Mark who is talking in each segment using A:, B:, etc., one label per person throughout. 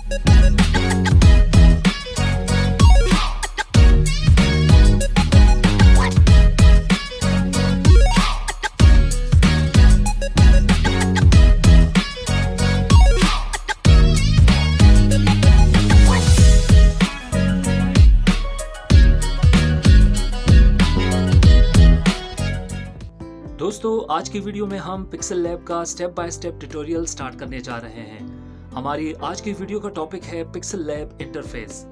A: दोस्तों, आज की वीडियो में हम पिक्सेल लैब का step by step tutorial start करने जा रहे हैं। हमारी आज की वीडियो का टॉपिक है पिक्सेल लैब इंटरफेस।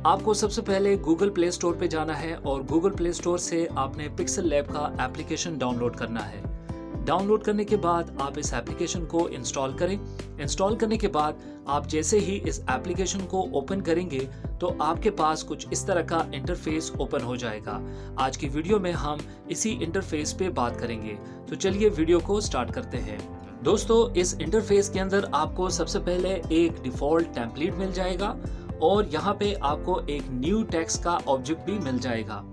A: आपको सबसे पहले गूगल प्ले स्टोर पे जाना है और गूगल प्ले स्टोर से आपने पिक्सेल लैब का एप्लीकेशन डाउनलोड करना है। डाउनलोड करने के बाद आप इस एप्लीकेशन को इंस्टॉल करें। इंस्टॉल करने के बाद आप जैसे ही इस एप्लीकेशन को ओपन करेंगे तो आपके पास कुछ इस तरह का इंटरफेस ओपन हो जाएगा। आज की वीडियो में हम इसी इंटरफेस पे बात करेंगे, तो चलिए वीडियो को स्टार्ट करते हैं। दोस्तों, इस इंटरफेस के अंदर आपको सबसे पहले एक डिफॉल्ट टेम्पलेट मिल जाएगा और यहाँ पे आपको एक न्यू टेक्स्ट का ऑब्जेक्ट भी मिल जाएगा।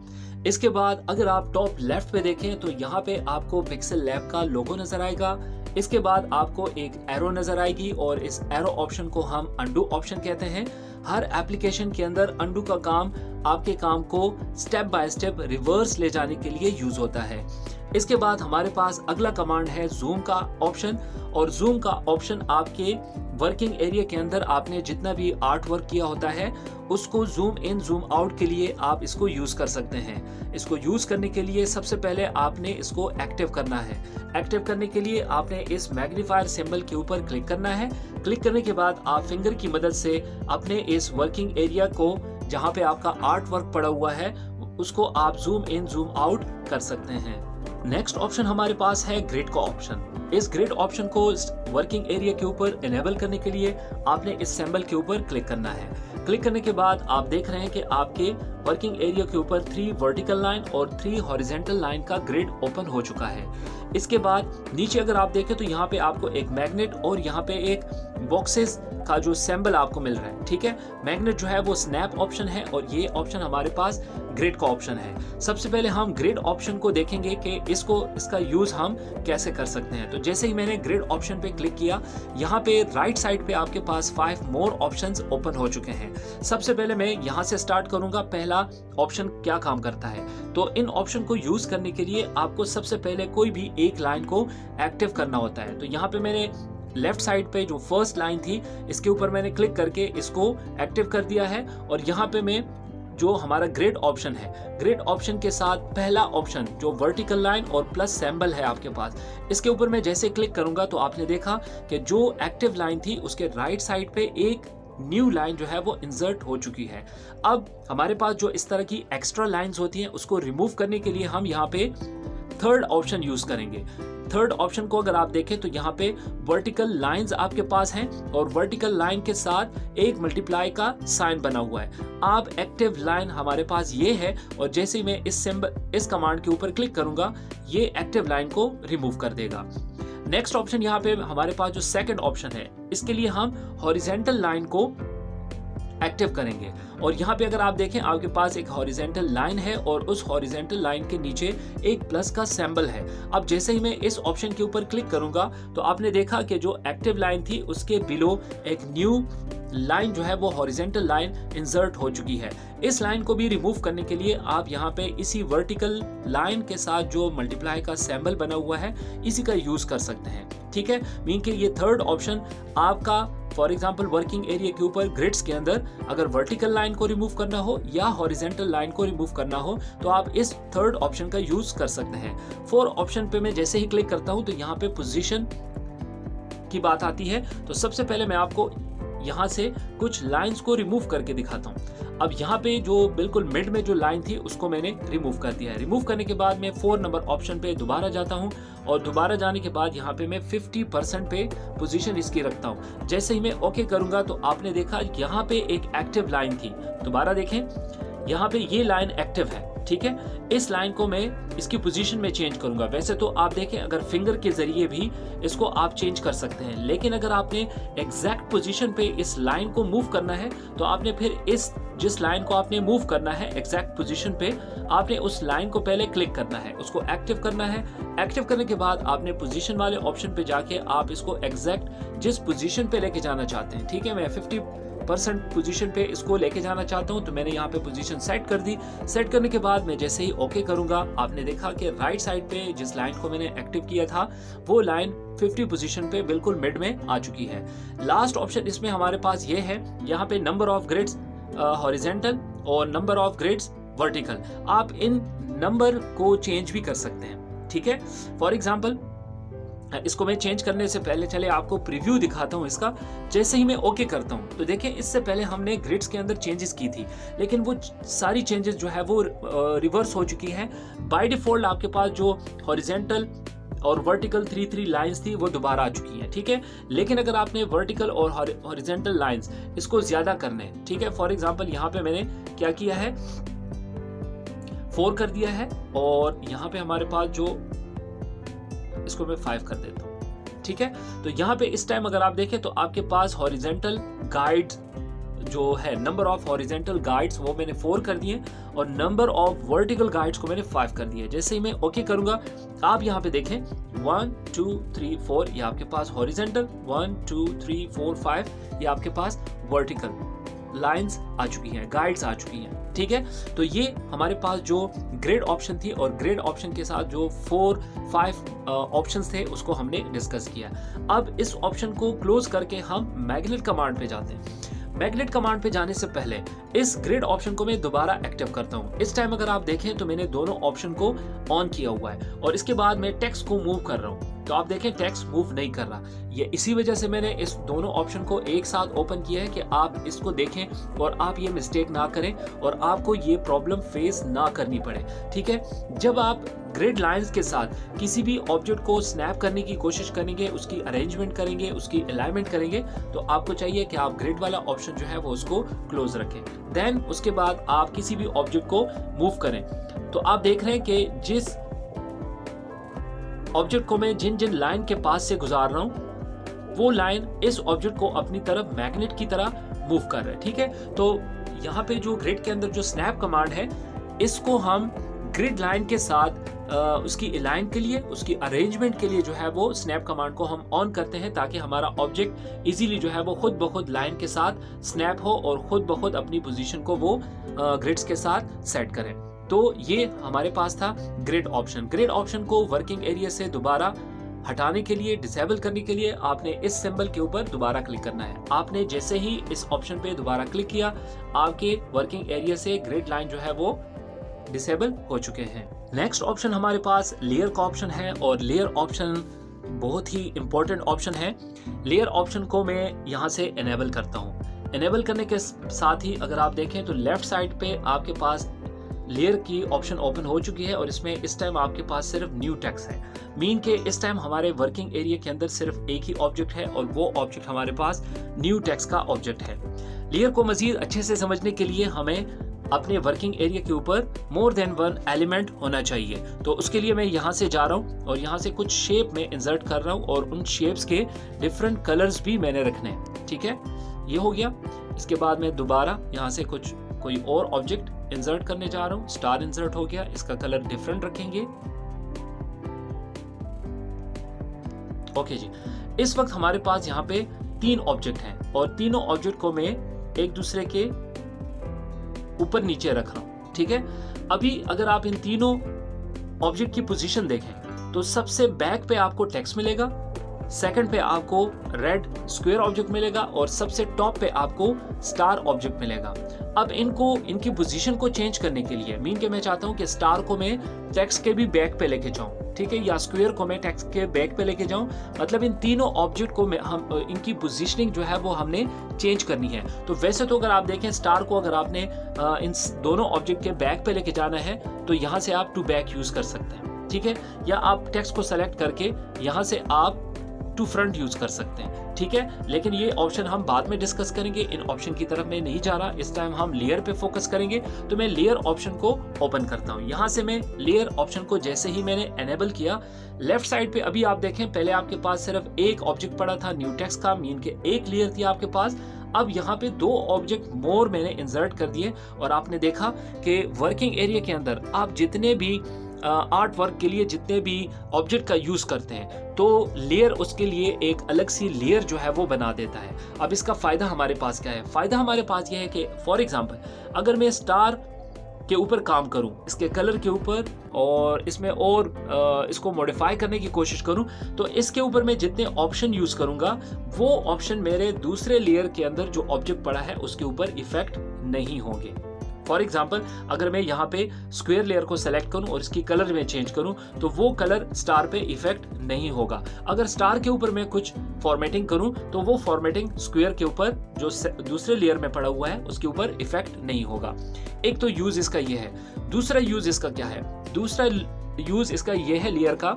A: इसके बाद अगर आप टॉप लेफ्ट पे देखें तो यहाँ पे आपको पिक्सेल लैब का लोगो नजर आएगा। इसके बाद आपको एक एरो नजर आएगी और इस एरो ऑप्शन को हम अंडू ऑप्शन कहते हैं। हर एप्लीकेशन के अंदर अंडू का काम आपके काम को स्टेप बाय स्टेप रिवर्स ले जाने के लिए यूज होता है। इसके बाद हमारे पास अगला कमांड है जूम का ऑप्शन, और जूम का ऑप्शन आपके वर्किंग एरिया के अंदर आपने जितना भी आर्ट वर्क किया होता है उसको जूम इन जूम आउट के लिए आप इसको यूज कर सकते हैं। इसको यूज करने के लिए सबसे पहले आपने इसको एक्टिव करना है। एक्टिव करने के लिए आपने इस मैग्नीफायर सिंबल के ऊपर क्लिक करना है। क्लिक करने के बाद आप फिंगर की मदद से अपने इस वर्किंग एरिया को जहाँ पे आपका आर्ट वर्क पड़ा हुआ है उसको आप जूम इन जूम आउट कर सकते हैं। नेक्स्ट ऑप्शन हमारे पास है ग्रिड का ऑप्शन। इस ग्रिड ऑप्शन को वर्किंग एरिया के ऊपर इनेबल करने के लिए आपने इस सिंबल के ऊपर क्लिक करना है। क्लिक करने के बाद आप देख रहे हैं कि आपके वर्किंग एरिया के ऊपर 3 वर्टिकल लाइन और 3 हॉरिजॉन्टल लाइन का ग्रिड ओपन हो चुका है। इसके बाद नीचे अगर आप देखें तो यहाँ पे आपको एक मैग्नेट और यहाँ पे एक बॉक्सेस का जो सिंबल आपको मिल रहा है, ठीक है। मैग्नेट जो है वो स्नैप ऑप्शन है और ये ऑप्शन हमारे पास ग्रिड का ऑप्शन है। सबसे पहले हम ग्रिड ऑप्शन को देखेंगे कि इसका यूज हम कैसे कर सकते हैं। तो जैसे ही मैंने ग्रिड ऑप्शन पे क्लिक किया, यहाँ पे राइट साइड पे आपके पास 5 मोर ऑप्शंस ओपन हो चुके हैं। सबसे पहले मैं यहाँ से स्टार्ट करूंगा, पहला ऑप्शन क्या काम करता है। तो इन ऑप्शन को यूज करने के लिए आपको सबसे पहले कोई भी एक लाइन को एक्टिव करना होता है। तो यहाँ पे मैंने लेफ्ट साइड पे जो फर्स्ट लाइन थी इसके ऊपर मैंने क्लिक करके इसको एक्टिव कर दिया है। और यहाँ पे मैं जो हमारा ग्रिड ऑप्शन है, ग्रिड ऑप्शन के साथ पहला ऑप्शन जो वर्टिकल लाइन और प्लस सिंबल है आपके पास, इसके ऊपर मैं जैसे क्लिक करूंगा तो आपने देखा कि जो एक्टिव लाइन थी उसके राइट साइड पे एक न्यू लाइन जो है वो इंसर्ट हो चुकी है। अब हमारे पास जो इस तरह की एक्स्ट्रा लाइंस होती हैं उसको रिमूव करने के लिए हम यहाँ पे थर्ड ऑप्शन यूज करेंगे। थर्ड ऑप्शन को अगर आप देखें तो यहाँ पे वर्टिकल लाइंस आपके पास हैं और वर्टिकल लाइन के साथ एक मल्टीप्लाई का साइन बना हुआ है। आप एक्टिव लाइन हमारे पास ये है और जैसे ही मैं इस कमांड के ऊपर क्लिक करूंगा ये एक्टिव लाइन को रिमूव कर देगा। नेक्स्ट ऑप्शन यहाँ पे हमारे पास जो सेकंड ऑप्शन है, इसके लिए हम हॉरिजॉन्टल लाइन को एक्टिव करेंगे। और यहाँ पे अगर आप देखें आपके पास एक हॉरिजॉन्टल लाइन है और उस हॉरिजॉन्टल लाइन के नीचे एक प्लस का सिंबल है। अब जैसे ही मैं इस ऑप्शन के ऊपर क्लिक करूंगा तो आपने देखा कि जो एक्टिव लाइन थी उसके बिलो एक न्यू लाइन जो है वो हॉरिजॉन्टल लाइन इंसर्ट हो चुकी है। इस लाइन को भी रिमूव करने के लिए आप यहाँ पे इसी वर्टिकल लाइन के साथ जो मल्टीप्लाई का सिंबल बना हुआ है इसी का यूज कर सकते हैं, ठीक है। मीन के ये थर्ड ऑप्शन आपका फॉर एग्जाम्पल वर्किंग एरिया के ऊपर ग्रिड्स के अंदर अगर वर्टिकल लाइन को रिमूव करना हो या हॉरिजॉन्टल लाइन को रिमूव करना हो तो आप इस थर्ड ऑप्शन का यूज कर सकते हैं। फोर्थ ऑप्शन पे मैं जैसे ही क्लिक करता हूं तो यहाँ पे पोजीशन की बात आती है। तो सबसे पहले मैं आपको यहाँ से कुछ लाइंस को रिमूव करके दिखाता हूँ। अब यहाँ पे जो बिल्कुल मिड में जो लाइन थी उसको मैंने रिमूव कर दिया है। रिमूव करने के बाद मैं 4 नंबर ऑप्शन पे दोबारा जाता हूँ और दोबारा जाने के बाद यहाँ पे मैं 50% पे पोजीशन इसकी रखता हूँ। जैसे ही मैं ओके करूंगा तो आपने देखा यहाँ पे एक एक्टिव लाइन थी। दोबारा देखें, यहाँ पे ये लाइन एक्टिव है, ठीक है। इस लाइन को मैं इसकी पोजीशन में चेंज करूंगा। वैसे तो आप देखें अगर फिंगर के जरिए भी इसको आप चेंज कर सकते हैं, लेकिन अगर आपने एग्जैक्ट पोजीशन पे इस लाइन को मूव करना है तो आपने फिर जिस लाइन को आपने मूव करना है एग्जैक्ट पोजीशन पे, आपने उस लाइन को पहले क्लिक करना है, उसको एक्टिव करना है। एक्टिव करने के बाद आपने पोजीशन वाले ऑप्शन पे जाके आप इसको एग्जैक्ट जिस पोजीशन पे लेके जाना चाहते हैं, ठीक है। मैं परसेंट पोजीशन पे इसको लेके जाना चाहता हूँ तो मैंने यहाँ पे पोजीशन सेट कर दी। सेट करने के बाद मैं जैसे ही ओके करूंगा, आपने देखा कि राइट साइड पे जिस लाइन को मैंने एक्टिव किया था वो लाइन 50 पोजीशन पे बिल्कुल मिड में आ चुकी है। लास्ट ऑप्शन इसमें हमारे पास ये है, यहाँ पे नंबर ऑफ ग्रिड्स हॉरिजेंटल और नंबर ऑफ ग्रिड्स वर्टिकल। आप इन नंबर को चेंज भी कर सकते हैं, ठीक है। फॉर एग्जाम्पल इसको मैं चेंज करने से पहले चले आपको प्रीव्यू दिखाता हूं इसका। जैसे ही मैं ओके करता हूं तो देखिए इससे पहले हमने ग्रिड्स के अंदर चेंजेस की थी, लेकिन वो सारी चेंजेस जो है वो रिवर्स हो चुकी हैं। बाय डिफॉल्ट आपके पास जो हॉरिजेंटल और वर्टिकल 3 लाइंस थी वो दोबारा आ चुकी हैं, ठीक है। लेकिन अगर आपने वर्टिकल और हॉरिजेंटल लाइंस इसको ज्यादा करने हैं, ठीक है। फॉर एग्जांपल यहाँ पे मैंने क्या किया है, 4 कर दिया है और यहाँ पे हमारे पास जो इसको मैं 5 कर देता हूँ, ठीक है। तो यहाँ पे इस टाइम अगर आप देखें तो आपके पास हॉरिजेंटल गाइड जो है, नंबर ऑफ हॉरिजेंटल गाइड्स वो मैंने 4 कर दिए और नंबर ऑफ वर्टिकल गाइड्स को मैंने 5 कर दिया। जैसे ही मैं ओके करूंगा आप यहाँ पे देखें 1 2 3 4 ये आपके पास हॉरिजेंटल, 1 2 3 4 5 ये आपके पास वर्टिकल लाइंस आ चुकी हैं, गाइड्स आ चुकी हैं, ठीक है। तो ये हमारे पास जो ग्रेड ऑप्शन थी और ग्रेड ऑप्शन के साथ जो 4-5 ऑप्शंस थे उसको हमने डिस्कस किया। अब इस ऑप्शन को क्लोज करके हम मैग्नेट कमांड पे जाते हैं। मैग्नेट कमांड पे जाने से पहले इस ग्रिड ऑप्शन को मैं दोबारा एक्टिव करता हूं। इस टाइम अगर आप देखें तो मैंने दोनों ऑप्शन को ऑन किया हुआ है और इसके बाद मैं टेक्स्ट को मूव कर रहा हूं तो आप देखें टेक्स्ट मूव नहीं कर रहा। ये इसी वजह से मैंने इस दोनों ऑप्शन को एक साथ ओपन किया है कि आप इसको देखें और आप ये मिस्टेक ना करें और आपको ये प्रॉब्लम फेस ना करनी पड़े, ठीक है। जब आप ग्रिड लाइंस के साथ किसी भी ऑब्जेक्ट को स्नैप करने की कोशिश करेंगे, उसकी अरेंजमेंट करेंगे, उसकी अलाइनमेंट करेंगे तो आपको चाहिए कि आप ग्रिड वाला ऑप्शन जो है वो उसको क्लोज रखें। देन उसके बाद आप किसी भी ऑब्जेक्ट को मूव करें तो आप देख रहे हैं कि जिस ऑब्जेक्ट को मैं जिन जिन लाइन के पास से गुजार रहा हूं वो लाइन इस ऑब्जेक्ट को अपनी तरफ मैग्नेट की तरह मूव कर रहे हैं, ठीक है। तो यहाँ पे जो ग्रिड के अंदर जो स्नैप कमांड है इसको हम ग्रिड लाइन के साथ उसकी अलाइन के लिए, उसकी अरेंजमेंट के लिए जो है वो स्नैप कमांड को हम ऑन करते हैं ताकि हमारा ऑब्जेक्ट इजीली जो है वो खुद ब खुद लाइन के साथ स्नैप हो और खुद ब खुद अपनी पोजीशन को वो ग्रिड्स के साथ सेट करें। तो ये हमारे पास था ग्रिड ऑप्शन। ग्रिड ऑप्शन को वर्किंग एरिया से दोबारा हटाने के लिए, डिसेबल करने के लिए आपने इस सिंबल के ऊपर दोबारा क्लिक करना है। आपने जैसे ही इस ऑप्शन पे दोबारा क्लिक किया आपके वर्किंग एरिया से ग्रिड लाइन जो है वो डिसेबल हो चुके हैं। नेक्स्ट ऑप्शन हमारे पास लेयर का ऑप्शन है और लेयर ऑप्शन बहुत ही इंपॉर्टेंट ऑप्शन है। लेयर ऑप्शन को मैं यहाँ से इनेबल करता हूँ। इनेबल करने के साथ ही अगर आप देखें तो लेफ्ट साइड पे आपके पास लेयर की ऑप्शन ओपन हो चुकी है और इसमें इस टाइम आपके पास सिर्फ न्यू टेक्स्ट है। मीन के इस टाइम हमारे वर्किंग एरिया के अंदर सिर्फ एक ही ऑब्जेक्ट है और वो ऑब्जेक्ट हमारे पास न्यू टेक्स्ट का ऑब्जेक्ट है। लेयर को मजीद अच्छे से समझने के लिए हमें अपने वर्किंग एरिया के ऊपर मोर देन वन एलिमेंट होना चाहिए। तो उसके लिए मैं यहाँ से जा रहा हूँ और यहाँ से कुछ शेप में इंसर्ट कर रहा हूँ और उन शेप्स के डिफरेंट कलर्स भी मैंने रखने हैं, ठीक है। ये हो गया। इसके बाद मैं दोबारा यहाँ से कोई और ऑब्जेक्ट इंसर्ट करने जा रहा हूँ। स्टार इंसर्ट हो गया, इसका कलर डिफरेंट रखेंगे। ओके जी, इस वक्त हमारे पास यहाँ पे 3 ऑब्जेक्ट हैं और तीनों ऑब्जेक्ट को मैं एक दूसरे के ऊपर नीचे रख रहा हूं, ठीक है। अभी अगर आप इन तीनों ऑब्जेक्ट की पोजीशन देखें तो सबसे बैक पे आपको टेक्स्ट मिलेगा, सेकंड पे आपको रेड स्क्वायर ऑब्जेक्ट मिलेगा और सबसे टॉप पे आपको स्टार ऑब्जेक्ट मिलेगा। अब इनकी पोजीशन को चेंज करने के लिए मीन के मैं चाहता हूं कि स्टार को मैं टेक्स्ट के भी बैक पे लेके जाऊं, ठीक है, या स्क्वायर को मैं टेक्स्ट के बैक पे लेके जाऊं। मतलब इन तीनों ऑब्जेक्ट को हम इनकी पोजीशनिंग जो है वो हमने चेंज करनी है। तो वैसे तो अगर आप देखें स्टार को अगर आपने इन दोनों ऑब्जेक्ट के बैक पे लेके जाना है तो यहाँ से आप टू बैक यूज कर सकते हैं, ठीक है, या आप टेक्स्ट को सेलेक्ट करके यहाँ से आप टू फ्रंट यूज कर सकते हैं, ठीक है। लेकिन ये ऑप्शन हम बाद में डिस्कस करेंगे, इन ऑप्शन की तरफ मैं नहीं जा रहा, इस टाइम हम लेयर पे फोकस करेंगे। तो मैं लेयर ऑप्शन को ओपन करता हूं। यहां से मैं लेयर ऑप्शन को जैसे ही मैंने एनेबल किया, लेफ्ट साइड पे अभी आप देखें पहले आपके पास सिर्फ एक ऑब्जेक्ट पड़ा था न्यू टेक्स्ट का, मीन के एक लेयर थी आपके पास। अब यहाँ पे 2 ऑब्जेक्ट मोर मैंने इंसर्ट कर दिए और आपने देखा कि वर्किंग एरिया के अंदर आप जितने भी आर्ट वर्क के लिए जितने भी ऑब्जेक्ट का यूज करते हैं, तो लेयर उसके लिए एक अलग सी लेयर जो है वो बना देता है। अब इसका फायदा हमारे पास क्या है? फायदा हमारे पास यह है कि फॉर एग्जांपल अगर मैं स्टार के ऊपर काम करूं, इसके कलर के ऊपर, और इसमें और इसको मॉडिफाई करने की कोशिश करूं, तो इसके ऊपर मैं जितने ऑप्शन यूज करूंगा वो ऑप्शन मेरे दूसरे लेयर के अंदर जो ऑब्जेक्ट पड़ा है उसके ऊपर इफेक्ट नहीं होंगे। फॉर एग्जाम्पल अगर मैं यहाँ पे स्क्वायर लेयर को सेलेक्ट करूं और इसकी कलर में चेंज करूं तो वो कलर स्टार पे इफेक्ट नहीं होगा। अगर स्टार के ऊपर मैं कुछ फॉर्मेटिंग करूं तो वो फॉर्मेटिंग स्क्वायर के ऊपर जो दूसरे लेयर में पड़ा हुआ है उसके ऊपर इफेक्ट नहीं होगा। एक तो यूज इसका ये है। दूसरा यूज इसका क्या है? दूसरा यूज इसका ये है लेयर का,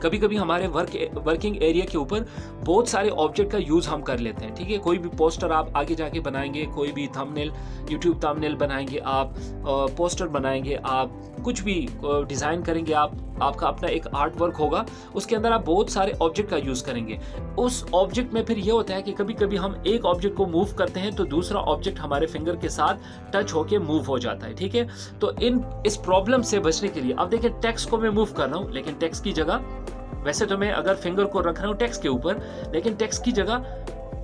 A: कभी कभी हमारे वर्किंग एरिया के ऊपर बहुत सारे ऑब्जेक्ट का यूज हम कर लेते हैं। ठीक है, कोई भी पोस्टर आप आगे जाके बनाएंगे, कोई भी थंबनेल, यूट्यूब थंबनेल बनाएंगे आप, पोस्टर बनाएंगे आप, कुछ भी डिजाइन करेंगे आप, आपका अपना एक आर्ट वर्क होगा, उसके अंदर आप बहुत सारे ऑब्जेक्ट का यूज करेंगे। उस ऑब्जेक्ट में फिर ये होता है कि कभी कभी हम एक ऑब्जेक्ट को मूव करते हैं तो दूसरा ऑब्जेक्ट हमारे फिंगर के साथ टच होके मूव हो जाता है। ठीक है, तो इस प्रॉब्लम से बचने के लिए, अब देखिए टेक्स्ट को मैं मूव कर रहा हूं, लेकिन टेक्स्ट की जगह, वैसे तो मैं अगर फिंगर को रख रहा हूं टेक्स्ट के ऊपर, लेकिन टेक्स्ट की जगह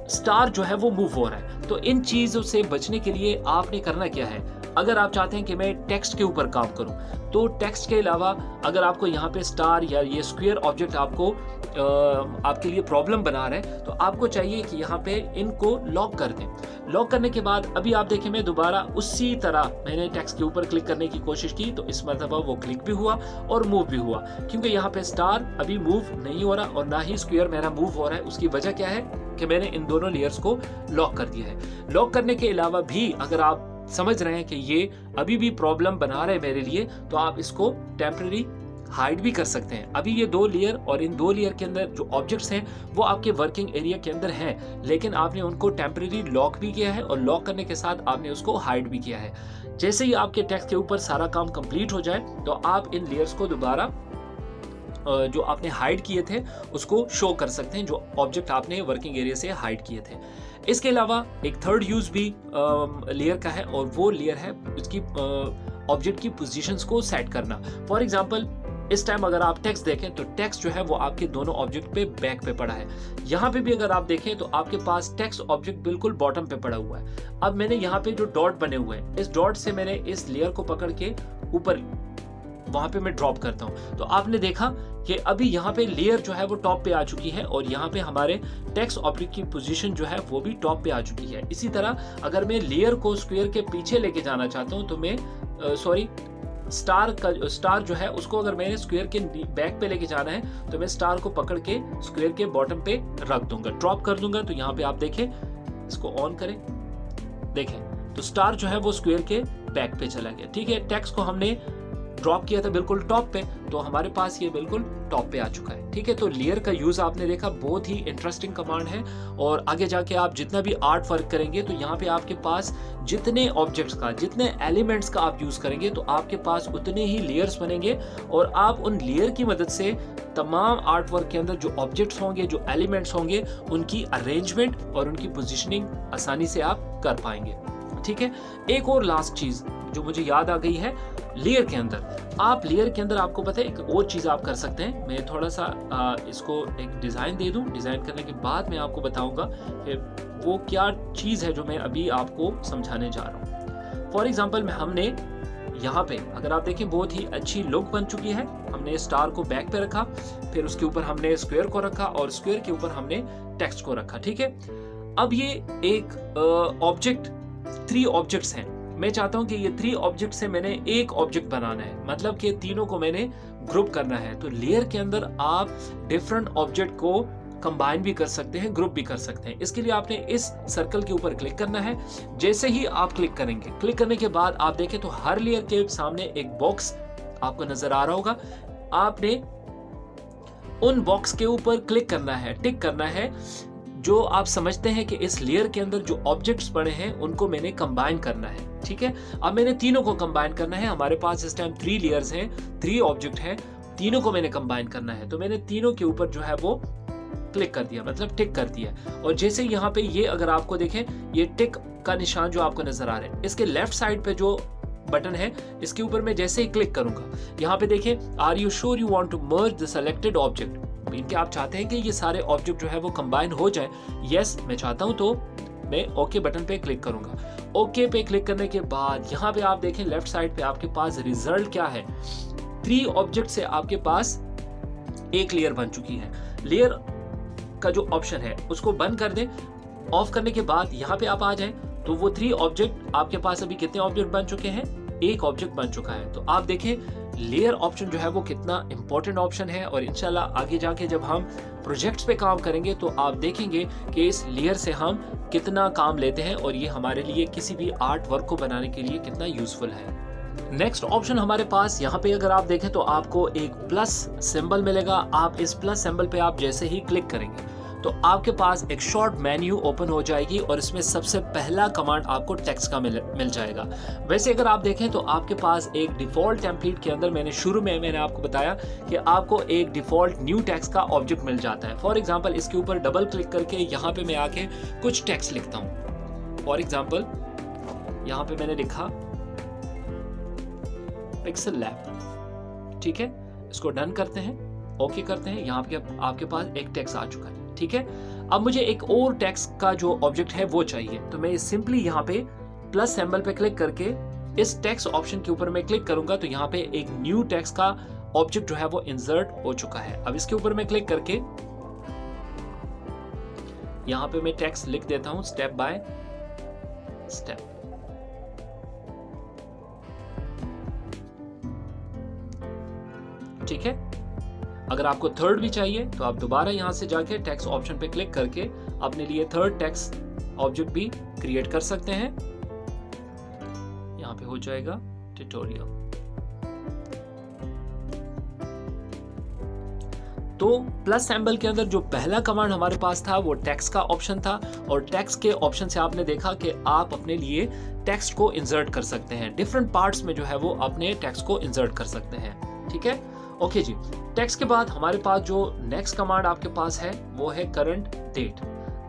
A: स्टार जो है वो मूव हो रहा है। तो इन चीजों से बचने के लिए आपने करना क्या है? अगर आप चाहते हैं कि मैं टेक्स्ट के ऊपर काम करूं, तो टेक्स्ट के अलावा अगर आपको यहाँ पे स्टार या ये स्क्वायर ऑब्जेक्ट आपको आपके लिए प्रॉब्लम बना रहे हैं, तो आपको चाहिए कि यहाँ पे इनको लॉक कर दें। लॉक करने के बाद अभी आप देखें मैं दोबारा उसी तरह मैंने टेक्स्ट के ऊपर क्लिक करने की कोशिश की, तो इस मरतबा वो क्लिक भी हुआ और मूव भी हुआ, क्योंकि यहाँ पे स्टार अभी मूव नहीं हो रहा और ना ही स्क्वायर मेरा मूव हो रहा है। उसकी वजह क्या है कि मैंने इन दोनों लेयर्स को लॉक कर दिया है। लॉक करने के अलावा भी अगर आप समझ रहे हैं कि ये अभी भी प्रॉब्लम बना रहे हैं मेरे लिए, तो आप इसको टेम्पररी हाइड भी कर सकते हैं। अभी ये दो लेयर और इन दो लेयर के अंदर जो ऑब्जेक्ट्स हैं वो आपके वर्किंग एरिया के अंदर हैं, लेकिन आपने उनको टेम्पररी लॉक भी किया है और लॉक करने के साथ आपने उसको हाइड भी किया है। जैसे ही आपके टेक्स्ट के ऊपर सारा काम कंप्लीट हो जाए तो आप इन लेयर्स को दोबारा जो आपने हाइड किए थे उसको शो कर सकते हैं, जो ऑब्जेक्ट आपने वर्किंग एरिया से हाइड किए थे। इसके अलावा एक थर्ड यूज भी लेयर का है, और वो लेयर है इसकी ऑब्जेक्ट की पोजीशंस को सेट करना। फॉर एग्जांपल इस टाइम अगर आप टेक्स्ट देखें तो टेक्स्ट जो है वो आपके दोनों ऑब्जेक्ट पे बैक पे पड़ा है। यहाँ पे भी अगर आप देखें तो आपके पास टेक्स्ट ऑब्जेक्ट बिल्कुल बॉटम पे पड़ा हुआ है। अब मैंने यहाँ पे जो डॉट बने हुए हैं, इस डॉट से मैंने इस लेयर को पकड़ के ऊपर वहां पे मैं ड्रॉप करता हूं, तो आपने देखा कि अभी यहाँ पे लेयर जो है वो टॉप पे आ चुकी है और यहाँ पे हमारे टेक्स्ट ऑब्जेक्ट की पोजीशन जो है वो भी टॉप पे आ चुकी है। इसी तरह अगर मैं लेयर को स्क्वायर के पीछे लेके जाना चाहता हूँ तो मैं स्टार जो है उसको अगर मैंने स्क्वायर के बैक पे लेके जाना है तो मैं स्टार को पकड़ के स्क्वायर के बॉटम पे रख दूंगा, ड्रॉप कर दूंगा। तो यहाँ पे आप देखें, इसको ऑन करें, देखें तो स्टार जो है वो स्क्वायर के बैक पे चला गया। ठीक है, टेक्स्ट को हमने ड्रॉप किया था बिल्कुल टॉप पे, तो हमारे पास ये बिल्कुल टॉप पे आ चुका है। ठीक है, तो लेयर का यूज आपने देखा, बहुत ही इंटरेस्टिंग कमांड है। और आगे जाके आप जितना भी आर्ट वर्क करेंगे तो यहाँ पे आपके पास जितने ऑब्जेक्ट्स का, जितने एलिमेंट्स का आप यूज करेंगे तो आपके पास उतने ही लेयर्स बनेंगे, और आप उन लेयर की मदद से तमाम आर्ट वर्क के अंदर जो ऑब्जेक्ट्स होंगे, जो एलिमेंट्स होंगे, उनकी अरेंजमेंट और उनकी पोजिशनिंग आसानी से आप कर पाएंगे। ठीक है, एक और लास्ट चीज जो मुझे याद आ गई है, लेयर के अंदर आपको पता है एक और चीज आप कर सकते हैं। मैं थोड़ा सा इसको एक डिजाइन दे दूं, डिजाइन करने के बाद मैं आपको बताऊंगा कि वो क्या चीज है जो मैं अभी आपको समझाने जा रहा हूं। फॉर एग्जांपल हमने यहाँ पे अगर आप देखें बहुत ही अच्छी लुक बन चुकी है। हमने स्टार को बैक पे रखा, फिर उसके ऊपर हमने स्क्वायर को रखा और स्क्वायर के ऊपर हमने टेक्स्ट को रखा। ठीक है, अब ये एक ऑब्जेक्ट, 3 ऑब्जेक्ट्स हैं। मैं चाहता हूं कि ये 3 ऑब्जेक्ट से मैंने एक ऑब्जेक्ट बनाना है, मतलब कि तीनों को मैंने ग्रुप करना है। तो लेयर के अंदर आप डिफरेंट ऑब्जेक्ट को कंबाइन भी कर सकते हैं, ग्रुप भी कर सकते हैं। इसके लिए आपने इस सर्कल के ऊपर क्लिक करना है। जैसे ही आप क्लिक करेंगे, क्लिक करने के बाद आप देखें तो हर लेयर के सामने एक बॉक्स आपको नजर आ रहा होगा। आपने उन बॉक्स के ऊपर क्लिक करना है, टिक करना है जो आप समझते हैं कि इस लेयर के अंदर जो ऑब्जेक्ट्स पड़े हैं उनको मैंने कंबाइन करना है। ठीक है, अब मैंने तीनों को कंबाइन करना है। हमारे पास इस टाइम 3 लेयर्स हैं, 3 ऑब्जेक्ट हैं, तीनों को मैंने कंबाइन करना है। तो मैंने तीनों के ऊपर जो है वो क्लिक कर दिया, मतलब टिक कर दिया। और जैसे यहाँ पे ये अगर आपको देखें, ये टिक का निशान जो आपको नजर आ रहा है, इसके लेफ्ट साइड पे जो बटन है, इसके ऊपर मैं जैसे ही क्लिक करूंगा, यहाँ पे देखिए are you sure you want to merge the selected object, mean कि आप चाहते हैं कि ये सारे ऑब्जेक्ट जो है वो कंबाइन हो जाए। यस मैं चाहता हूं, तो मैं ओके बटन पे क्लिक करूंगा। ओके पे क्लिक करने के बाद यहाँ पे आप देखें लेफ्ट साइड पे आपके पास रिजल्ट क्या है, 3 ऑब्जेक्ट से आपके पास एक लेयर बन चुकी है। लेयर का जो ऑप्शन है उसको बंद कर दें, ऑफ करने के बाद यहाँ पे आप आ जाएं तो वो 3 ऑब्जेक्ट आपके पास अभी कितने ऑब्जेक्ट बन चुके हैं, एक ऑब्जेक्ट बन चुका है। तो आप देखें लेयर ऑप्शन जो है वो कितना इंपॉर्टेंट ऑप्शन है, और इंशाल्लाह आगे जाके जब हम प्रोजेक्ट्स पे काम करेंगे तो आप देखेंगे कि इस लेयर से हम कितना काम लेते हैं और ये हमारे लिए किसी भी आर्ट वर्क को बनाने के लिए कितना यूजफुल है। नेक्स्ट ऑप्शन हमारे पास यहाँ पे अगर आप देखें तो आपको एक प्लस सिंबल मिलेगा। आप इस प्लस सिंबल पे आप जैसे ही क्लिक करेंगे तो आपके पास एक शॉर्ट मेन्यू ओपन हो जाएगी और इसमें सबसे पहला कमांड आपको टेक्स्ट का मिल जाएगा। वैसे अगर आप देखें तो आपके पास एक डिफॉल्ट टेम्पलेट के अंदर शुरू में मैंने आपको बताया कि आपको एक डिफॉल्ट न्यू टेक्स्ट का ऑब्जेक्ट मिल जाता है। फॉर एग्जांपल इसके ऊपर डबल क्लिक करके यहाँ पे मैं आके कुछ टेक्स्ट लिखता हूँ। फॉर एग्जांपल यहाँ पे मैंने लिखा पिक्सल लैब, ठीक है, इसको डन करते हैं, ओके करते हैं। यहाँ पे आपके पास एक टेक्स्ट आ चुका है, ठीक है। अब मुझे एक और टेक्स्ट का जो ऑब्जेक्ट है वो चाहिए, तो मैं सिंपली यहाँ पे प्लस सिंबल पे क्लिक करके इस टेक्स्ट ऑप्शन के ऊपर मैं क्लिक करूंगा तो यहाँ पे एक न्यू टेक्स्ट का ऑब्जेक्ट जो है वो इंसर्ट हो चुका है। अब इसके ऊपर मैं क्लिक करके यहाँ पे मैं टेक्स्ट लिख देता हूं स्टेप बाय स्टेप। ठीक है, अगर आपको थर्ड भी चाहिए तो आप दोबारा यहां से जाके टेक्स्ट ऑप्शन पे क्लिक करके अपने लिए थर्ड टेक्स्ट ऑब्जेक्ट भी क्रिएट कर सकते हैं। यहां पे हो जाएगा ट्यूटोरियल। तो प्लस सिंबल के अंदर जो पहला कमांड हमारे पास था वो टेक्स्ट का ऑप्शन था, और टेक्स्ट के ऑप्शन से आपने देखा कि आप अपने लिए टेक्स्ट को इंसर्ट कर सकते हैं, डिफरेंट पार्ट्स में जो है वो अपने टेक्स्ट को इंसर्ट कर सकते हैं। ठीक है, ओके जी। टेक्स्ट के बाद हमारे पास जो नेक्स्ट कमांड आपके पास है वो है करंट डेट।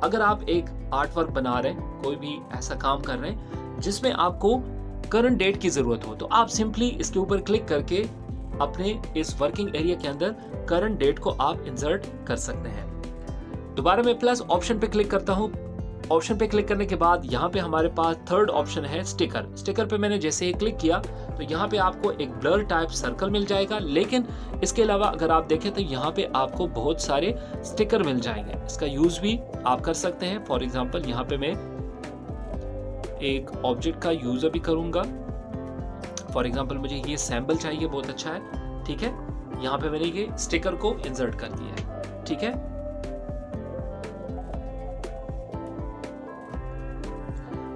A: अगर आप एक आर्ट वर्क बना रहे हैं, कोई भी ऐसा काम कर रहे हैं जिसमें आपको करंट डेट की जरूरत हो, तो आप सिंपली इसके ऊपर क्लिक करके अपने इस वर्किंग एरिया के अंदर करंट डेट को आप इंसर्ट कर सकते हैं। दोबारा मैं प्लस ऑप्शन पे क्लिक करता हूं। ऑप्शन पे क्लिक करने के बाद यहाँ पे हमारे पास थर्ड ऑप्शन है स्टिकर। स्टिकर पे मैंने जैसे ही क्लिक किया तो यहाँ पे आपको एक ब्लर टाइप सर्कल मिल जाएगा, लेकिन इसके अलावा अगर आप देखें तो यहाँ पे आपको बहुत सारे स्टिकर मिल जाएंगे। इसका यूज भी आप कर सकते हैं। फॉर एग्जाम्पल यहाँ पे मैं एक ऑब्जेक्ट का यूज अभी करूंगा। फॉर एग्जाम्पल मुझे ये सैंपल चाहिए, बहुत अच्छा है। ठीक है, यहाँ पे मैंने ये स्टिकर को इंसर्ट कर दिया है। ठीक है,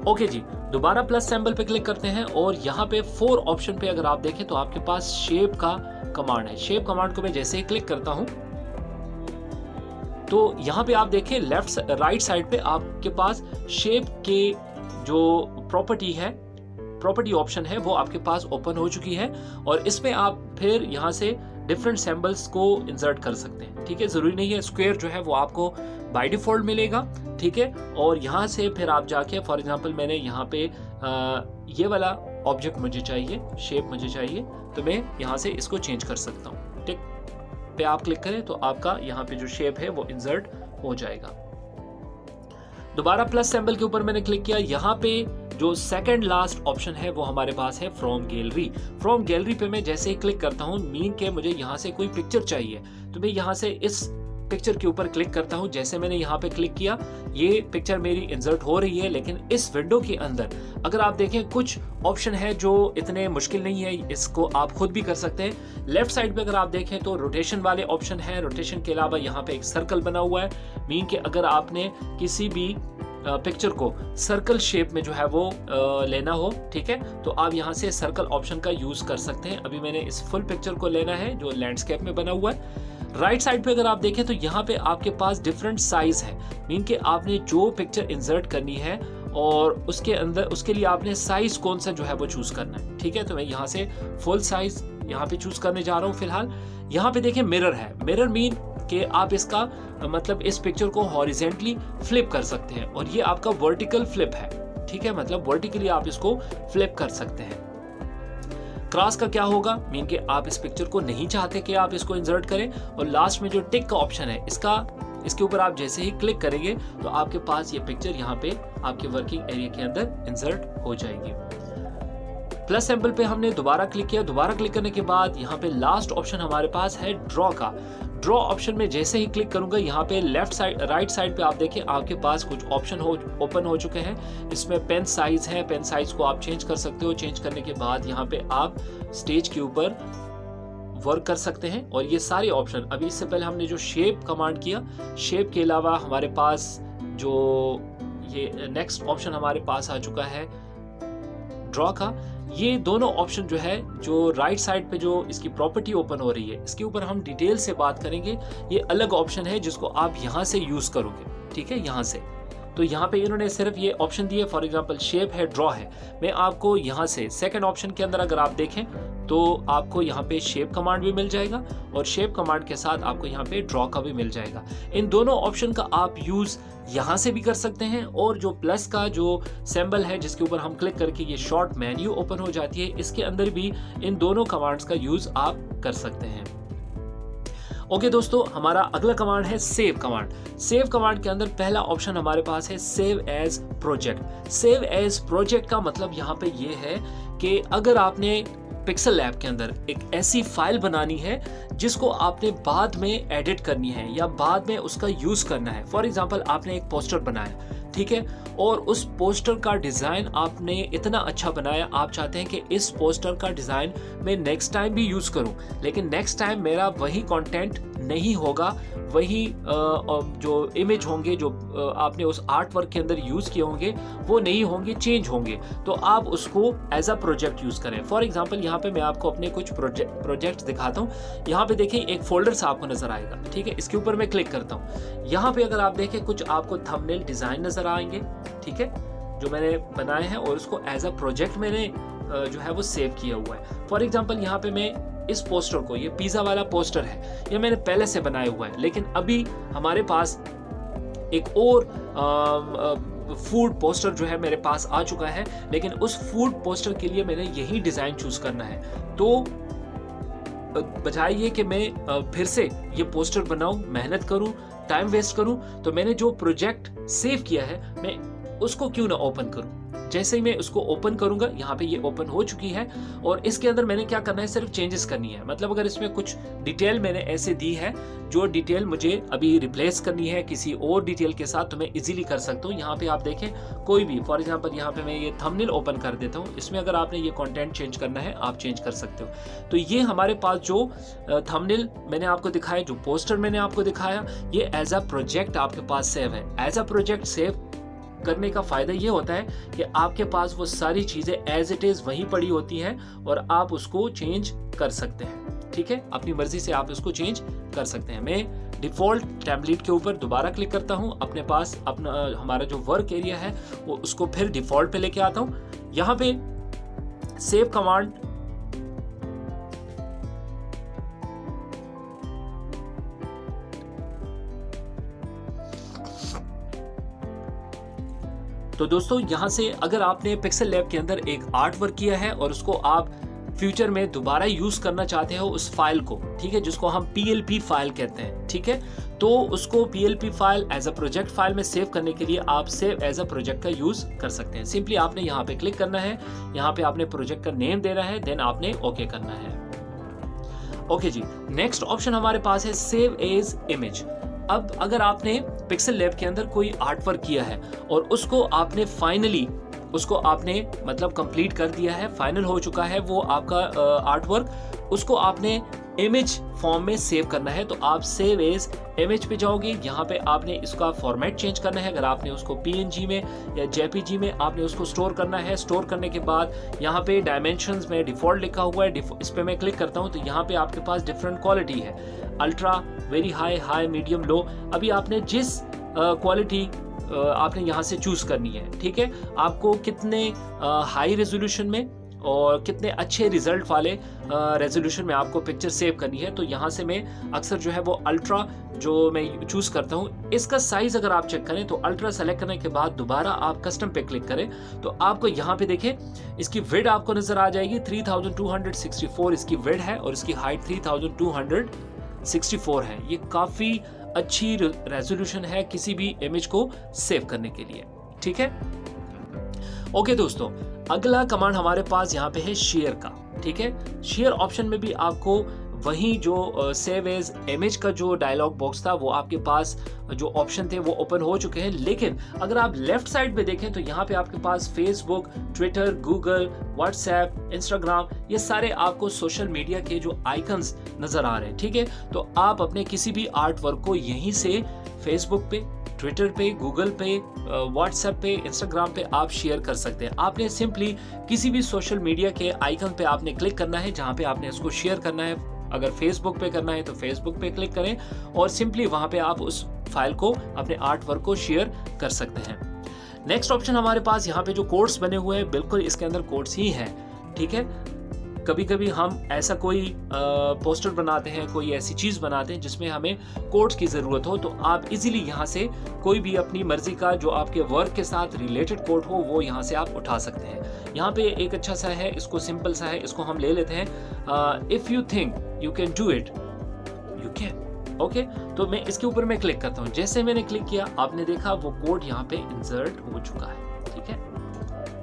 A: ओके जी। दोबारा प्लस सिंबल पे क्लिक करते हैं और यहाँ पे 4 ऑप्शन पे अगर आप देखें तो आपके पास शेप का कमांड है। शेप कमांड को मैं जैसे ही क्लिक करता हूं तो यहाँ पे आप देखें राइट साइड पे आपके पास शेप के जो प्रॉपर्टी ऑप्शन है वो आपके पास ओपन हो चुकी है, और इसमें आप फिर यहाँ से डिफरेंट सिंबल्स को इंसर्ट कर सकते हैं। ठीक है, जरूरी नहीं है स्क्वायर जो है वो आपको बाय डिफॉल्ट मिलेगा। ठीक है, और यहाँ से फिर आप जाके फॉर एग्जांपल मैंने यहाँ पे ये वाला ऑब्जेक्ट मुझे चाहिए, शेप मुझे चाहिए, तो मैं यहाँ से इसको चेंज कर सकता हूँ। ठीक पे आप क्लिक करें तो आपका यहाँ पे जो शेप है वो इंसर्ट हो जाएगा। दोबारा प्लस सिंबल के ऊपर मैंने क्लिक किया। यहाँ पे जो सेकंड लास्ट ऑप्शन है वो हमारे पास है फ्रॉम गैलरी। फ्रॉम गैलरी पे मैं जैसे ही क्लिक करता हूँ, मीन के मुझे यहाँ से कोई पिक्चर चाहिए, तो मैं यहाँ से इस पिक्चर के ऊपर क्लिक करता हूँ। जैसे मैंने यहाँ पे क्लिक किया, ये पिक्चर मेरी इंसर्ट हो रही है। लेकिन इस विंडो के अंदर अगर आप देखें कुछ ऑप्शन है जो इतने मुश्किल नहीं है, इसको आप खुद भी कर सकते हैं। लेफ्ट साइड पे अगर आप देखें तो रोटेशन वाले ऑप्शन है। रोटेशन के अलावा यहाँ पे एक सर्कल बना हुआ है, मीन के अगर आपने किसी भी पिक्चर को सर्कल शेप में जो है वो लेना हो, ठीक है, तो आप यहाँ से सर्कल ऑप्शन का यूज कर सकते हैं। अभी मैंने इस फुल पिक्चर को लेना है जो लैंडस्केप में बना हुआ है। राइट साइड पे अगर आप देखें तो यहाँ पे आपके पास डिफरेंट साइज है, मीन के आपने जो पिक्चर इंसर्ट करनी है और उसके अंदर उसके लिए आपने साइज कौन सा जो है वो चूज करना है। ठीक है, तो मैं यहाँ से फुल साइज यहाँ पे चूज करने जा रहा हूँ फिलहाल। यहाँ पे देखिए मिरर है। मिरर मीन कि आप इसका मतलब इस पिक्चर को हॉरिजेंटली फ्लिप कर सकते हैं, और ये आपका वर्टिकल फ्लिप है। ठीक है, मतलब वर्टिकली आप इसको फ्लिप कर सकते हैं। क्रॉस का क्या होगा, मीन कि आप इस पिक्चर को नहीं चाहते कि आप इसको इंसर्ट करें। और लास्ट में जो टिक का ऑप्शन है इसके ऊपर आप जैसे ही क्लिक करेंगे तो आपके पास ये पिक्चर यहाँ पे आपके वर्किंग एरिया के अंदर इंसर्ट हो जाएगी। प्लस सिंबल पे हमने दोबारा क्लिक किया। दोबारा क्लिक करने के बाद यहाँ पे लास्ट ऑप्शन हमारे पास है ड्रॉ का। ड्रॉ ऑप्शन में जैसे ही क्लिक करूंगा, यहाँ पे लेफ्ट साइड राइट साइड पे आप देखें आपके पास कुछ ऑप्शन ओपन हो चुके हैं। इसमें पेन साइज है, पेन साइज को आप चेंज कर सकते हो। चेंज करने के बाद यहाँ पे आप स्टेज के ऊपर वर्क कर सकते हैं। और ये सारे ऑप्शन, अभी इससे पहले हमने जो शेप कमांड किया, शेप के अलावा हमारे पास जो ये नेक्स्ट ऑप्शन हमारे पास आ चुका है ड्रॉ का। ये दोनों ऑप्शन जो है, जो राइट साइड पे जो इसकी प्रॉपर्टी ओपन हो रही है, इसके ऊपर हम डिटेल से बात करेंगे। ये अलग ऑप्शन है जिसको आप यहाँ से यूज करोगे, ठीक है, यहाँ से। तो यहाँ पे इन्होंने सिर्फ ये ऑप्शन दिए, फॉर एग्जांपल शेप है, ड्रॉ है। मैं आपको यहाँ से सेकंड ऑप्शन के अंदर अगर आप देखें तो आपको यहाँ पे शेप कमांड भी मिल जाएगा और शेप कमांड के साथ आपको यहाँ पे ड्रॉ का भी मिल जाएगा। इन दोनों ऑप्शन का आप यूज यहाँ से भी कर सकते हैं। और जो प्लस का जो सिंबल है जिसके ऊपर हम क्लिक करके ये शॉर्ट मेन्यू ओपन हो जाती है, इसके अंदर भी इन दोनों कमांड्स का यूज आप कर सकते हैं। ओके दोस्तों, हमारा अगला कमांड है सेव कमांड। सेव कमांड के अंदर पहला ऑप्शन हमारे पास है save as project. Save as project का मतलब यहाँ पे ये है कि अगर आपने पिक्सल लैब के अंदर एक ऐसी फाइल बनानी है जिसको आपने बाद में एडिट करनी है या बाद में उसका यूज करना है। फॉर एग्जांपल आपने एक पोस्टर बनाया, ठीक है, और उस पोस्टर का डिजाइन आपने इतना अच्छा बनाया, आप चाहते हैं कि इस पोस्टर का डिजाइन मैं नेक्स्ट टाइम भी यूज करूं, लेकिन नेक्स्ट टाइम मेरा वही कंटेंट नहीं होगा, वही जो इमेज होंगे जो आपने उस आर्ट वर्क के अंदर यूज किए होंगे वो नहीं होंगे, चेंज होंगे। तो आप उसको एज अ प्रोजेक्ट यूज करें। फॉर एग्जांपल यहाँ पे मैं आपको अपने कुछ प्रोजेक्ट दिखाता हूँ। यहाँ पे देखिए एक फोल्डर सा आपको नजर आएगा, ठीक है, इसके ऊपर मैं क्लिक करता हूँ। यहाँ पे अगर आप देखें कुछ आपको थंबनेल डिजाइन नजर आएंगे, ठीक है, जो मैंने बनाए हैं और उसको एज अ प्रोजेक्ट मैंने जो है वो सेव किया हुआ है। फॉर एग्जांपल यहाँ पे मैं इस पोस्टर को, ये पिज्जा वाला पोस्टर है, ये मैंने पहले से बनाया हुआ है, लेकिन अभी हमारे पास एक और फूड पोस्टर जो है मेरे पास आ चुका है, लेकिन उस फूड पोस्टर के लिए मैंने यही डिजाइन चूज करना है। तो बजाय ये कि मैं फिर से ये पोस्टर बनाऊं, मेहनत करूं, टाइम वेस्ट करूं, तो मैंने जो प्रोजेक्ट सेव किया है मैं उसको क्यों ना ओपन करूं। जैसे ही मैं उसको ओपन करूंगा, यहाँ पे ये ओपन हो चुकी है और इसके अंदर मैंने क्या करना है, सिर्फ चेंजेस करनी है। मतलब अगर इसमें कुछ डिटेल मैंने ऐसे दी है जो डिटेल मुझे अभी रिप्लेस करनी है किसी और डिटेल के साथ, तो मैं इजीली कर सकता हूँ। यहाँ पे आप देखें कोई भी, फॉर एग्जांपल यहाँ पे मैं ये थंबनेल ओपन कर देता हूँ, इसमें अगर आपने ये कंटेंट चेंज करना है आप चेंज कर सकते हो। तो ये हमारे पास जो थंबनेल मैंने आपको दिखाया, जो पोस्टर मैंने आपको दिखाया, ये एज अ प्रोजेक्ट आपके पास सेव है। एज अ प्रोजेक्ट सेव करने का फायदा ये होता है कि आपके पास वो सारी चीजें एज इट इज वहीं पड़ी होती हैं और आप उसको चेंज कर सकते हैं, ठीक है, अपनी मर्जी से आप उसको चेंज कर सकते हैं। मैं डिफॉल्ट टेम्पलेट के ऊपर दोबारा क्लिक करता हूं, अपने पास अपना हमारा जो वर्क एरिया है वो उसको फिर डिफॉल्ट पे लेके आता हूं। यहां पे सेव कमांड तो दोस्तों यहाँ से अगर आपने पिक्सल लैब के अंदर एक आर्ट वर्क किया है और उसको आप फ्यूचर में दोबारा यूज करना चाहते हो उस फाइल को, ठीक है, जिसको हम PLP फाइल कहते हैं, ठीक है, तो उसको PLP file as a project file में सेव करने के लिए आप सेव एज अ प्रोजेक्ट का यूज कर सकते हैं। सिंपली आपने यहाँ पे क्लिक करना है, यहाँ पे आपने प्रोजेक्ट का नेम देना है, देन आपने ओके करना है। ओके जी, नेक्स्ट ऑप्शन हमारे पास है सेव एज इमेज। अब अगर आपने पिक्सल लैब के अंदर कोई आर्ट वर्क किया है और उसको आपने फाइनली मतलब कंप्लीट कर दिया है, फाइनल हो चुका है वो आपका आर्ट वर्क, उसको आपने इमेज फॉर्म में सेव करना है, तो आप सेव एज इमेज पे जाओगे। यहाँ पे आपने इसका फॉर्मेट चेंज करना है। अगर आपने उसको PNG में या JPG में आपने उसको स्टोर करना है, स्टोर करने के बाद यहाँ पे डायमेंशंस में डिफॉल्ट लिखा हुआ है, इस पे मैं क्लिक करता हूँ तो यहाँ पे आपके पास डिफरेंट क्वालिटी है, ultra, very high, high, medium, low. अभी आपने जिस क्वालिटी आपने यहाँ से चूज करनी है, ठीक है, आपको कितने हाई रेजोल्यूशन में और कितने अच्छे रिजल्ट वाले रेजोल्यूशन में आपको पिक्चर सेव करनी है। तो यहाँ से मैं अक्सर जो है वो अल्ट्रा जो मैं चूज़ करता हूँ। इसका साइज़ अगर आप चेक करें तो अल्ट्रा सेलेक्ट करने के बाद दोबारा आप कस्टम पे क्लिक करें तो आपको यहाँ पे देखें इसकी विड्थ आपको नज़र आ जाएगी 3264 इसकी विड्थ है और इसकी हाइट 3264 है। ये काफ़ी अच्छी रेजोल्यूशन है किसी भी इमेज को सेव करने के लिए, ठीक है। ओके दोस्तों, अगला कमांड हमारे पास यहाँ पे है शेयर का, ठीक है। शेयर ऑप्शन में भी आपको वही जो सेव एज इमेज का जो डायलॉग बॉक्स था वो आपके पास जो ऑप्शन थे वो ओपन हो चुके हैं, लेकिन अगर आप लेफ्ट साइड पे देखें तो यहाँ पे आपके पास Facebook, Twitter, Google, WhatsApp, Instagram, ये सारे आपको सोशल मीडिया के जो आइकन्स नजर आ रहे हैं, ठीक है। तो आप अपने किसी भी आर्ट वर्क को यहीं से फेसबुक पे, ट्विटर पे, गूगल पे, व्हाट्सएप पे, इंस्टाग्राम पे आप शेयर कर सकते हैं। आपने सिंपली किसी भी सोशल मीडिया के आइकन पे आपने क्लिक करना है जहाँ पे आपने इसको शेयर करना है। अगर फेसबुक पे करना है तो फेसबुक पे क्लिक करें और सिंपली वहां पे आप उस फाइल को, अपने आर्ट वर्क को शेयर कर सकते हैं। नेक्स्ट ऑप्शन हमारे पास यहाँ पे जो कोड्स बने हुए हैं, बिल्कुल इसके अंदर कोड्स ही हैं, ठीक है। कभी कभी हम ऐसा कोई पोस्टर बनाते हैं, कोई ऐसी चीज़ बनाते हैं जिसमें हमें कोड्स की ज़रूरत हो, तो आप इजीली यहाँ से कोई भी अपनी मर्जी का जो आपके वर्क के साथ रिलेटेड कोड हो वो यहाँ से आप उठा सकते हैं। यहाँ पे एक अच्छा सा है, इसको सिंपल सा है, इसको हम ले लेते हैं। If you think you can do it, you can. Okay, तो मैं इसके ऊपर मैं क्लिक करता हूँ। जैसे मैंने क्लिक किया आपने देखा वो कोड यहाँ पे इंसर्ट हो चुका है, ठीक है।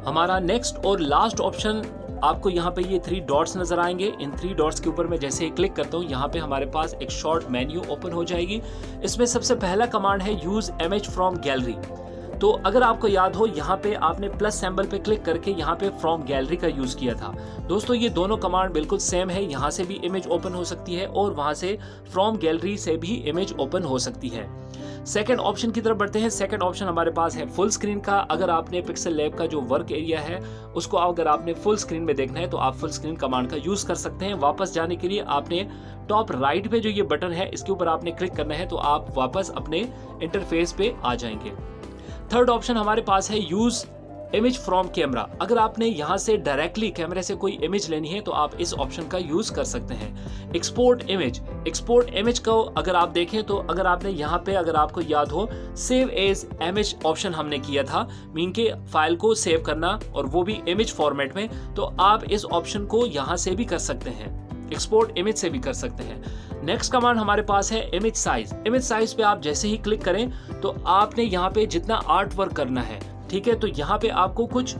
A: हमारा नेक्स्ट और लास्ट ऑप्शन आपको यहाँ पे ये 3 डॉट्स नजर आएंगे। इन 3 डॉट्स के ऊपर मैं जैसे ही क्लिक करता हूँ यहाँ पे हमारे पास एक शॉर्ट मेन्यू ओपन हो जाएगी। इसमें सबसे पहला कमांड है यूज इमेज फ्रॉम गैलरी। तो अगर आपको याद हो यहाँ पे आपने प्लस सिंबल पे क्लिक करके यहाँ पे फ्रॉम गैलरी का यूज किया था। दोस्तों ये दोनों कमांड बिल्कुल सेम है, यहाँ से भी इमेज ओपन हो सकती है और वहां से फ्रॉम गैलरी से भी इमेज ओपन हो सकती है। सेकंड ऑप्शन की तरफ बढ़ते हैं। सेकंड ऑप्शन हमारे पास है फुल स्क्रीन का। अगर आपने पिक्सल लैब का जो वर्क एरिया है उसको अगर आपने फुल स्क्रीन में देखना है तो आप फुल स्क्रीन कमांड का यूज कर सकते हैं। वापस जाने के लिए आपने टॉप राइट पे जो ये बटन है इसके ऊपर आपने क्लिक करना है तो आप वापस अपने इंटरफेस पे आ जाएंगे। थर्ड ऑप्शन हमारे पास है यूज इमेज फ्रॉम कैमरा। अगर आपने यहाँ से डायरेक्टली कैमरे से कोई इमेज लेनी है तो आप इस ऑप्शन का यूज कर सकते हैं। एक्सपोर्ट इमेज को अगर आप देखें तो अगर आपने यहाँ पे, अगर आपको याद हो, सेव एज इमेज ऑप्शन हमने किया था, मीन के फाइल को सेव करना और वो भी इमेज फॉर्मेट में, तो आप इस ऑप्शन को यहाँ से भी कर सकते हैं, एक्सपोर्ट इमेज से भी कर सकते हैं। नेक्स्ट कमांड हमारे पास है इमेज साइज। इमेज साइज पे आप जैसे ही क्लिक करें तो आपने यहाँ पे जितना आर्ट वर्क करना है, ठीक है, तो यहाँ पे आपको कुछ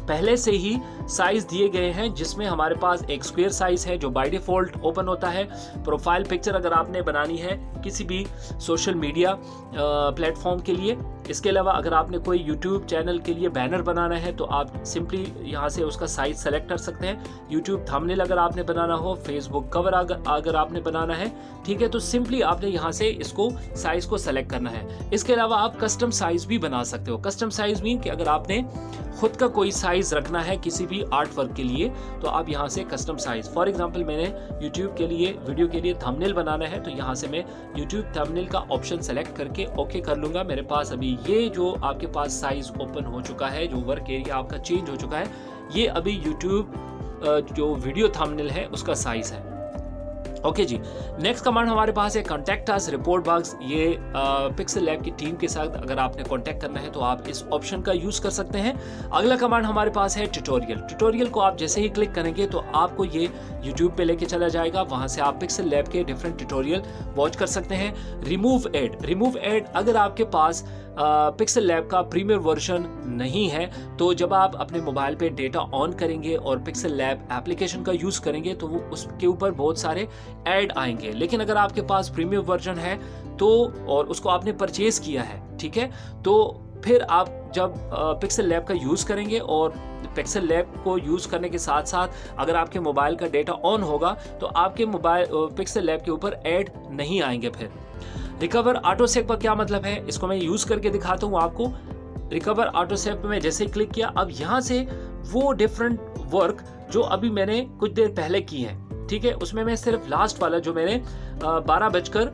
A: पहले से ही साइज दिए गए हैं जिसमें हमारे पास एक स्क्वायर साइज है जो बाय डिफॉल्ट ओपन होता है। प्रोफाइल पिक्चर अगर आपने बनानी है किसी भी सोशल मीडिया प्लेटफॉर्म के लिए, इसके अलावा अगर आपने कोई यूट्यूब चैनल के लिए बैनर बनाना है तो आप सिंपली यहाँ से उसका साइज सेलेक्ट कर सकते हैं। यूट्यूब थंबनेल अगर आपने बनाना हो, फेसबुक कवर अगर आपने बनाना है, ठीक है, तो सिंपली आपने यहाँ से इसको साइज को सेलेक्ट करना है। इसके अलावा आप कस्टम साइज भी बना सकते हो। कस्टम साइज मीन कि अगर आपने खुद का कोई साइज रखना है किसी भी आर्ट वर्क के लिए तो आप यहाँ से कस्टम साइज, फॉर एग्जांपल मैंने यूट्यूब के लिए वीडियो के लिए थंबनेल बनाना है तो यहाँ से मैं यूट्यूब थंबनेल का ऑप्शन सेलेक्ट करके ओके कर लूंगा। मेरे पास अभी ये जो आपके पास साइज ओपन हो चुका है, जो वर्क एरिया आपका चेंज हो चुका है, ये अभी यूट्यूब जो वीडियो थंबनेल है उसका साइज है। ओके जी, नेक्स्ट कमांड हमारे पास है कॉन्टैक्ट अस रिपोर्ट बग्स। ये पिक्सल लैब की टीम के साथ अगर आपने कॉन्टैक्ट करना है तो आप इस ऑप्शन का यूज कर सकते हैं। अगला कमांड हमारे पास है ट्यूटोरियल। ट्यूटोरियल को आप जैसे ही क्लिक करेंगे तो आपको ये यूट्यूब पे लेके चला जाएगा, वहां से आप पिक्सल लैब के डिफरेंट ट्यूटोरियल वॉच कर सकते हैं। रिमूव एड अगर आपके पास पिक्सल लैब का प्रीमियर वर्जन नहीं है तो जब आप अपने मोबाइल पे डेटा ऑन करेंगे और पिक्सल लैब एप्लीकेशन का यूज करेंगे तो वो उसके ऊपर बहुत सारे ऐड आएंगे। लेकिन अगर आपके पास प्रीमियर वर्जन है तो, और उसको आपने परचेज किया है, ठीक है, तो फिर आप जब पिक्सल लैब का यूज करेंगे और पिक्सल लैब को यूज करने के साथ साथ अगर आपके मोबाइल का डेटा ऑन होगा तो आपके मोबाइल पिक्सल लैब के ऊपर ऐड नहीं आएंगे। फिर रिकवर ऑटो सेव का क्या मतलब है, इसको मैं यूज करके दिखाता हूँ आपको। रिकवर ऑटो सेव पे मैं जैसे ही क्लिक किया, अब यहाँ से वो डिफरेंट वर्क जो अभी मैंने कुछ देर पहले की है, ठीक है, उसमें मैं सिर्फ लास्ट वाला जो मैंने 12 बजकर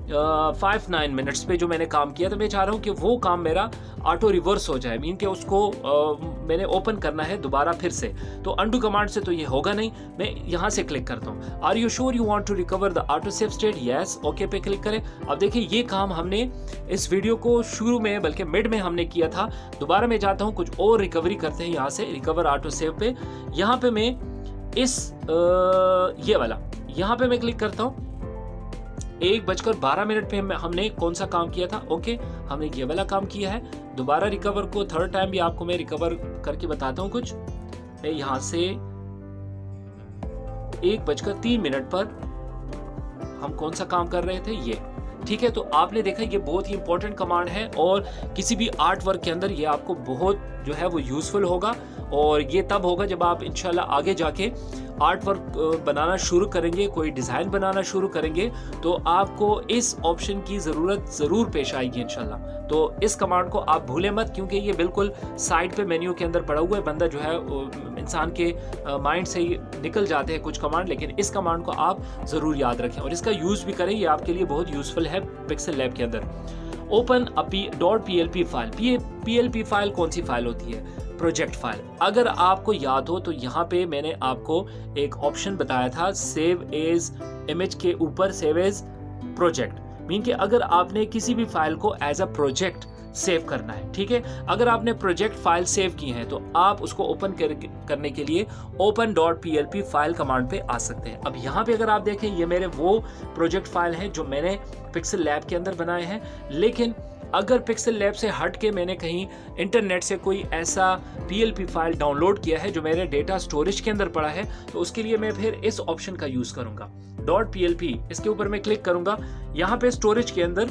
A: 5-9 मिनट्स पे जो मैंने काम किया था, मैं चाह रहा हूँ कि वो काम मेरा ऑटो रिवर्स हो जाए, मीन कि उसको मैंने ओपन करना है दोबारा फिर से। तो अंडू कमांड से तो ये होगा नहीं, मैं यहाँ से क्लिक करता हूँ। Are you sure you want to recover the auto save state? Yes, okay पे क्लिक करें। अब देखिए ये काम हमने इस वीडियो को शुरू में बल्कि मिड में हमने किया था। दोबारा मैं जाता हूँ, कुछ और रिकवरी करते हैं यहाँ से, रिकवर ऑटो सेव पे। यहाँ पे मैं इस ये वाला यहाँ पे मैं क्लिक करता हूँ। 1:12 पे हमने कौन सा काम किया था? ओके, हमने ये वाला काम किया है। दोबारा रिकवर को थर्ड टाइम भी आपको मैं रिकवर करके बताता हूँ कुछ। मैं यहाँ से 1:03 पर हम कौन सा काम कर रहे थे, ये ठीक है। तो आपने देखा ये बहुत ही इंपॉर्टेंट कमांड है और किसी भी आर्ट वर्क के अंदर ये आपको बहुत जो है वो यूजफुल होगा। और ये तब होगा जब आप इंशाल्लाह आगे जाके आर्ट वर्क बनाना शुरू करेंगे, कोई डिज़ाइन बनाना शुरू करेंगे, तो आपको इस ऑप्शन की ज़रूरत ज़रूर पेश आएगी इंशाल्लाह। तो इस कमांड को आप भूलें मत, क्योंकि ये बिल्कुल साइड पे मेन्यू के अंदर पड़ा हुआ है। बंदा जो है इंसान के माइंड से ही निकल जाते हैं कुछ कमांड, लेकिन इस कमांड को आप ज़रूर याद रखें और इसका यूज़ भी करें। ये आपके लिए बहुत यूज़फुल है पिक्सल लैब के अंदर। Open .plt file. PLP file कौन सी फाइल होती है? Project file. अगर आपको याद हो तो यहाँ पे मैंने आपको एक ऑप्शन बताया था, सेव एज इमेज के ऊपर सेव एज प्रोजेक्ट, मीन कि अगर आपने किसी भी फाइल को एज अ प्रोजेक्ट सेव करना है, ठीक है। अगर आपने प्रोजेक्ट फाइल सेव की है तो आप उसको ओपन करने के लिए open.plp फाइल कमांड पे आ सकते हैं। अब यहाँ पे अगर आप देखें, ये मेरे वो प्रोजेक्ट फाइल हैं जो मैंने पिक्सल लैब के अंदर बनाए हैं। लेकिन अगर पिक्सल लैब से हट के मैंने कहीं इंटरनेट से कोई ऐसा PLP फाइल डाउनलोड किया है जो मेरे डेटा स्टोरेज के अंदर पड़ा है, तो उसके लिए मैं फिर इस ऑप्शन का यूज़ करूँगा, .plp। इसके ऊपर मैं क्लिक करूँगा। यहाँ पे स्टोरेज के अंदर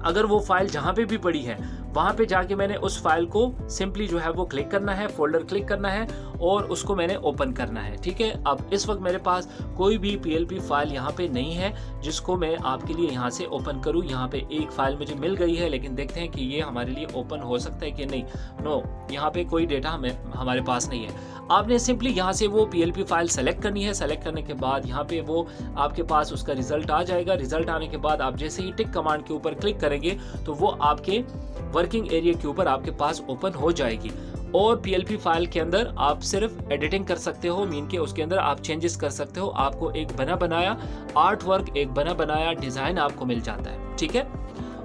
A: अगर वो फाइल जहाँ पे भी पड़ी है वहाँ पे जाके मैंने उस फाइल को सिंपली जो है वो क्लिक करना है, फोल्डर क्लिक करना है और उसको मैंने ओपन करना है, ठीक है। अब इस वक्त मेरे पास कोई भी PLP फाइल यहाँ पे नहीं है जिसको मैं आपके लिए यहाँ से ओपन करूँ। यहाँ पे एक फाइल मुझे मिल गई है, लेकिन देखते हैं कि ये हमारे लिए ओपन हो सकता है कि नहीं। नो, यहाँ पे कोई डेटा हमारे पास नहीं है। आपने सिंपली यहाँ से वो PLP फाइल सेलेक्ट करनी है। सेलेक्ट करने के बाद यहाँ पे वो आपके पास उसका रिजल्ट आ जाएगा। रिजल्ट आने के बाद आप जैसे ही टिक कमांड के ऊपर क्लिक करेंगे तो वो आपके वर्किंग एरिया के ऊपर आपके पास ओपन हो जाएगी। और PLP फाइल के अंदर आप सिर्फ एडिटिंग कर सकते हो, मीन के उसके अंदर आप चेंजेस कर सकते हो। आपको एक बना बनाया आर्ट वर्क, एक बना बनाया डिज़ाइन आपको मिल जाता है, ठीक है।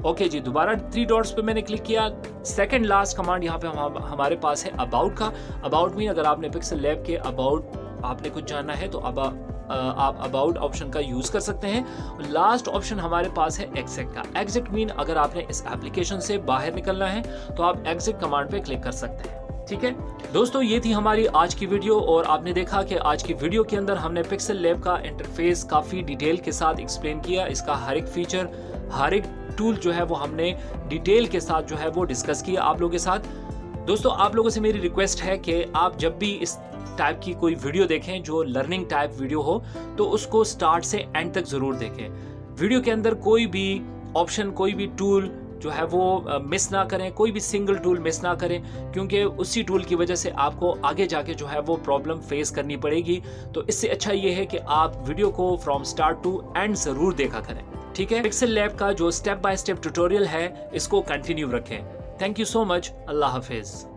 A: ओके जी, दोबारा 3 डॉट्स पे मैंने क्लिक किया। सेकंड लास्ट कमांड यहाँ पे हमारे पास है अबाउट का। अबाउट मीन अगर आपने पिक्सल लैब के अबाउट आपने कुछ जानना है तो आप अबाउट ऑप्शन का यूज कर सकते हैं। लास्ट ऑप्शन हमारे पास है एग्जिट का। एग्जिट मीन अगर आपने इस एप्लीकेशन से बाहर निकलना है तो आप एग्जिट कमांड पे क्लिक कर सकते हैं, ठीक है। दोस्तों, ये थी हमारी आज की वीडियो और आपने देखा कि आज की वीडियो के अंदर हमने पिक्सल लैब का इंटरफेस काफ़ी डिटेल के साथ एक्सप्लेन किया। इसका हर एक फीचर, हर एक टूल जो है वो हमने डिटेल के साथ जो है वो डिस्कस किया आप लोगों के साथ। दोस्तों, आप लोगों से मेरी रिक्वेस्ट है कि आप जब भी इस टाइप की कोई वीडियो देखें जो लर्निंग टाइप वीडियो हो, तो उसको स्टार्ट से एंड तक ज़रूर देखें। वीडियो के अंदर कोई भी ऑप्शन, कोई भी टूल जो है वो मिस ना करें, कोई भी सिंगल टूल मिस ना करें, क्योंकि उसी टूल की वजह से आपको आगे जाके जो है वो प्रॉब्लम फेस करनी पड़ेगी। तो इससे अच्छा ये है कि आप वीडियो को फ्रॉम स्टार्ट टू एंड ज़रूर देखा करें, ठीक है। पिक्सल लैब का जो स्टेप बाय स्टेप ट्यूटोरियल है इसको कंटिन्यू रखें। Thank you so much. अल्लाह हाफिज़।